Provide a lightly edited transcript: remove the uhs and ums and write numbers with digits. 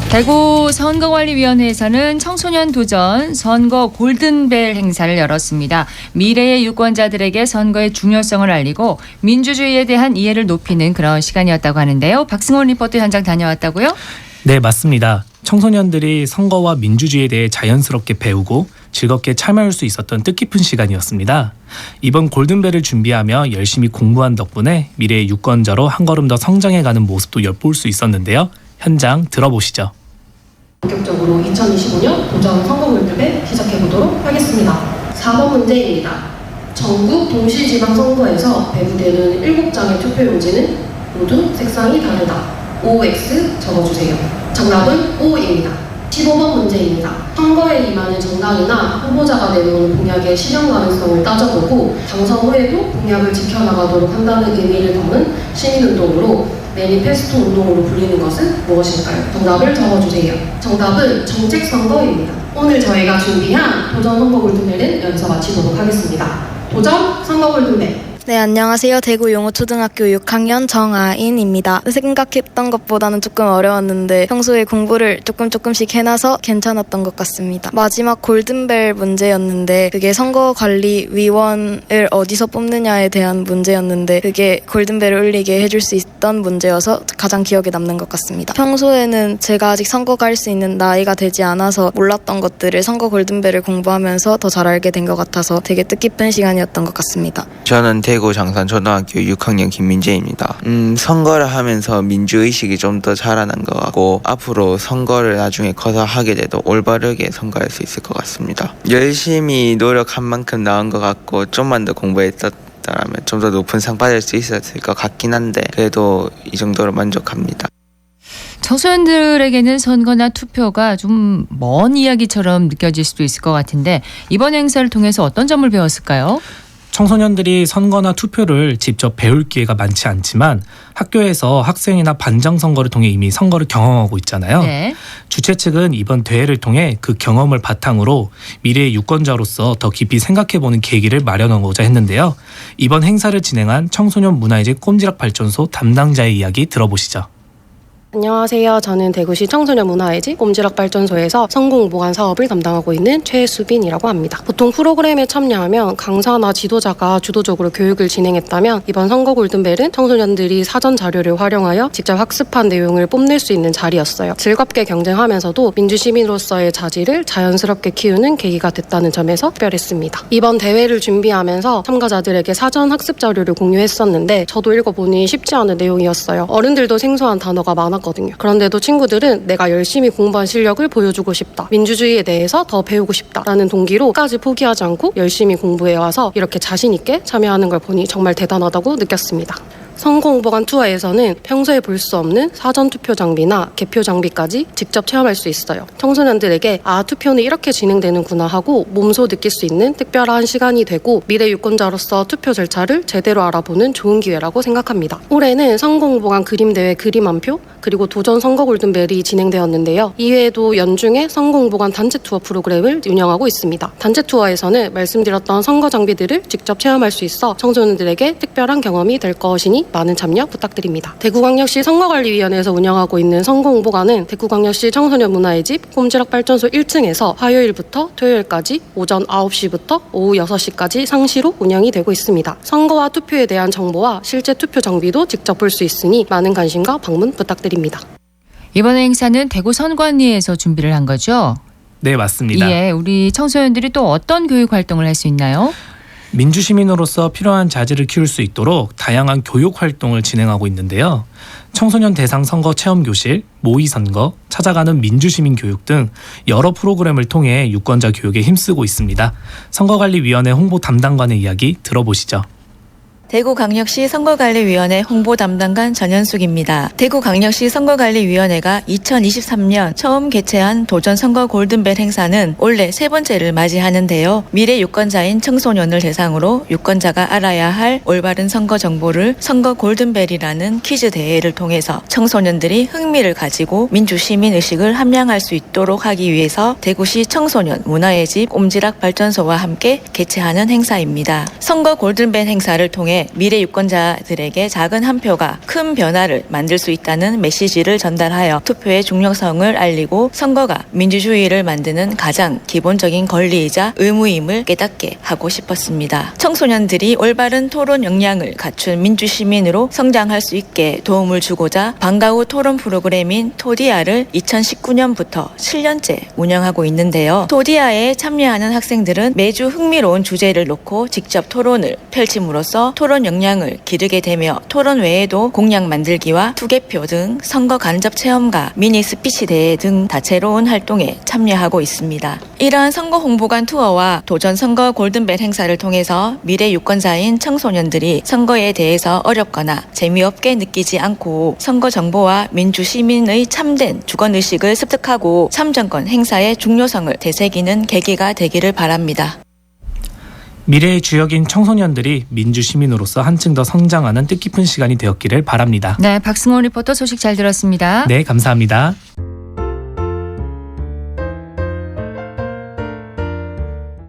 대구 선거관리위원회에서는 청소년 도전 선거 골든벨 행사를 열었습니다. 미래의 유권자들에게 선거의 중요성을 알리고 민주주의에 대한 이해를 높이는 그런 시간이었다고 하는데요. 박승원 리포터 현장 다녀왔다고요? 네, 맞습니다. 청소년들이 선거와 민주주의에 대해 자연스럽게 배우고 즐겁게 참여할 수 있었던 뜻깊은 시간이었습니다. 이번 골든벨을 준비하며 열심히 공부한 덕분에 미래의 유권자로 한 걸음 더 성장해가는 모습도 엿볼 수 있었는데요. 현장 들어보시죠. 본격적으로 2025년 도전 선거 골든벨 시작해보도록 하겠습니다. 4번 문제입니다. 전국 동시지방선거에서 배부되는 7장의 투표용지는 모두 색상이 다르다. OX 적어주세요. 정답은 O입니다. 15번 문제입니다. 선거에 임하는 정당이나 후보자가 내놓은 공약의 실현 가능성을 따져보고 당선 후에도 공약을 지켜나가도록 한다는 의미를 담은 시민운동으로 매니페스토 운동으로 불리는 것은 무엇일까요? 정답을 적어주세요. 정답은 정책선거입니다. 오늘 저희가 준비한 도전 선거 골든벨은 여기서 마치도록 하겠습니다. 도전 선거 골든벨. 네, 안녕하세요. 대구 용호초등학교 6학년 정아인입니다. 생각했던 것보다는 조금 어려웠는데 평소에 공부를 조금씩 해놔서 괜찮았던 것 같습니다. 마지막 골든벨 문제였는데 그게 선거관리위원을 어디서 뽑느냐에 대한 문제였는데 그게 골든벨을 울리게 해줄 수 있던 문제여서 가장 기억에 남는 것 같습니다. 평소에는 제가 아직 선거 갈 수 있는 나이가 되지 않아서 몰랐던 것들을 선거 골든벨을 공부하면서 더 잘 알게 된 것 같아서 되게 뜻깊은 시간이었던 것 같습니다. 저는 대구 장산초등학교 6학년 김민재입니다. 선거를 하면서 민주의식이 좀 더 자라난 것 같고 앞으로 선거를 나중에 커서 하게 돼도 올바르게 선거할 수 있을 것 같습니다. 열심히 노력한 만큼 나은 것 같고 좀만 더 공부했었다면 좀 더 높은 상 받을 수 있었을 것 같긴 한데 그래도 이 정도로 만족합니다. 청소년들에게는 선거나 투표가 좀 먼 이야기처럼 느껴질 수도 있을 것 같은데 이번 행사를 통해서 어떤 점을 배웠을까요? 청소년들이 선거나 투표를 직접 배울 기회가 많지 않지만 학교에서 학생이나 반장 선거를 통해 이미 선거를 경험하고 있잖아요. 네. 주최 측은 이번 대회를 통해 그 경험을 바탕으로 미래의 유권자로서 더 깊이 생각해보는 계기를 마련하고자 했는데요. 이번 행사를 진행한 청소년 문화예제 꼼지락발전소 담당자의 이야기 들어보시죠. 안녕하세요. 저는 대구시 청소년문화예지 꼼지락발전소에서 선거홍보관 사업을 담당하고 있는 최수빈이라고 합니다. 보통 프로그램에 참여하면 강사나 지도자가 주도적으로 교육을 진행했다면 이번 선거 골든벨은 청소년들이 사전 자료를 활용하여 직접 학습한 내용을 뽐낼 수 있는 자리였어요. 즐겁게 경쟁하면서도 민주시민으로서의 자질을 자연스럽게 키우는 계기가 됐다는 점에서 특별했습니다. 이번 대회를 준비하면서 참가자들에게 사전 학습 자료를 공유했었는데 저도 읽어보니 쉽지 않은 내용이었어요. 어른들도 생소한 단어가 많았거든요. 그런데도 친구들은 내가 열심히 공부한 실력을 보여주고 싶다. 민주주의에 대해서 더 배우고 싶다라는 동기로 끝까지 포기하지 않고 열심히 공부해와서 이렇게 자신 있게 참여하는 걸 보니 정말 대단하다고 느꼈습니다. 선거홍보관 투어에서는 평소에 볼 수 없는 사전투표 장비나 개표 장비까지 직접 체험할 수 있어요. 청소년들에게 투표는 이렇게 진행되는구나 하고 몸소 느낄 수 있는 특별한 시간이 되고 미래 유권자로서 투표 절차를 제대로 알아보는 좋은 기회라고 생각합니다. 올해는 선거홍보관 그림대회 그림 한 표 그리고 도전 선거 골든벨이 진행되었는데요. 이외에도 연중에 선거홍보관 단체 투어 프로그램을 운영하고 있습니다. 단체 투어에서는 말씀드렸던 선거 장비들을 직접 체험할 수 있어 청소년들에게 특별한 경험이 될 것이니 많은 참여 부탁드립니다. 대구광역시 선거관리위원회에서 운영하고 있는 선거홍보관은 대구광역시 청소년문화의 집 꼼지락발전소 1층에서 화요일부터 토요일까지 오전 9시부터 오후 6시까지 상시로 운영이 되고 있습니다. 선거와 투표에 대한 정보와 실제 투표 장비도 직접 볼 수 있으니 많은 관심과 방문 부탁드립니다. 이번 행사는 대구 선관위에서 준비를 한 거죠? 네, 맞습니다. 예, 우리 청소년들이 또 어떤 교육 활동을 할 수 있나요? 민주시민으로서 필요한 자질을 키울 수 있도록 다양한 교육 활동을 진행하고 있는데요. 청소년 대상 선거 체험교실, 모의선거, 찾아가는 민주시민 교육 등 여러 프로그램을 통해 유권자 교육에 힘쓰고 있습니다. 선거관리위원회 홍보 담당관의 이야기 들어보시죠. 대구광역시 선거관리위원회 홍보 담당관 전현숙입니다. 대구광역시 선거관리위원회가 2023년 처음 개최한 도전 선거 골든벨 행사는 올해 세 번째를 맞이하는데요. 미래 유권자인 청소년을 대상으로 유권자가 알아야 할 올바른 선거 정보를 선거 골든벨이라는 퀴즈 대회를 통해서 청소년들이 흥미를 가지고 민주시민 의식을 함양할 수 있도록 하기 위해서 대구시 청소년 문화의 집 꼼지락 발전소와 함께 개최하는 행사입니다. 선거 골든벨 행사를 통해 통해 미래 유권자들에게 작은 한 표가 큰 변화를 만들 수 있다는 메시지를 전달하여 투표의 중요성을 알리고 선거가 민주주의를 만드는 가장 기본적인 권리이자 의무임을 깨닫게 하고 싶었습니다. 청소년들이 올바른 토론 역량을 갖춘 민주시민으로 성장할 수 있게 도움을 주고자 방과 후 토론 프로그램인 토디아를 2019년부터 7년째 운영하고 있는데요. 토디아에 참여하는 학생들은 매주 흥미로운 주제를 놓고 직접 토론을 펼침으로써 토론 역량을 기르게 되며 토론 외에도 공약 만들기와 투개표 등 선거 간접 체험과 미니 스피치 대회 등 다채로운 활동에 참여하고 있습니다. 이러한 선거 홍보관 투어와 도전 선거 골든벨 행사를 통해서 미래 유권자인 청소년들이 선거에 대해서 어렵거나 재미없게 느끼지 않고 선거 정보와 민주 시민의 참된 주권의식을 습득하고 참정권 행사의 중요성을 되새기는 계기가 되기를 바랍니다. 미래의 주역인 청소년들이 민주 시민으로서 한층 더 성장하는 뜻깊은 시간이 되었기를 바랍니다. 네, 박승호 리포터 소식 잘 들었습니다. 네, 감사합니다.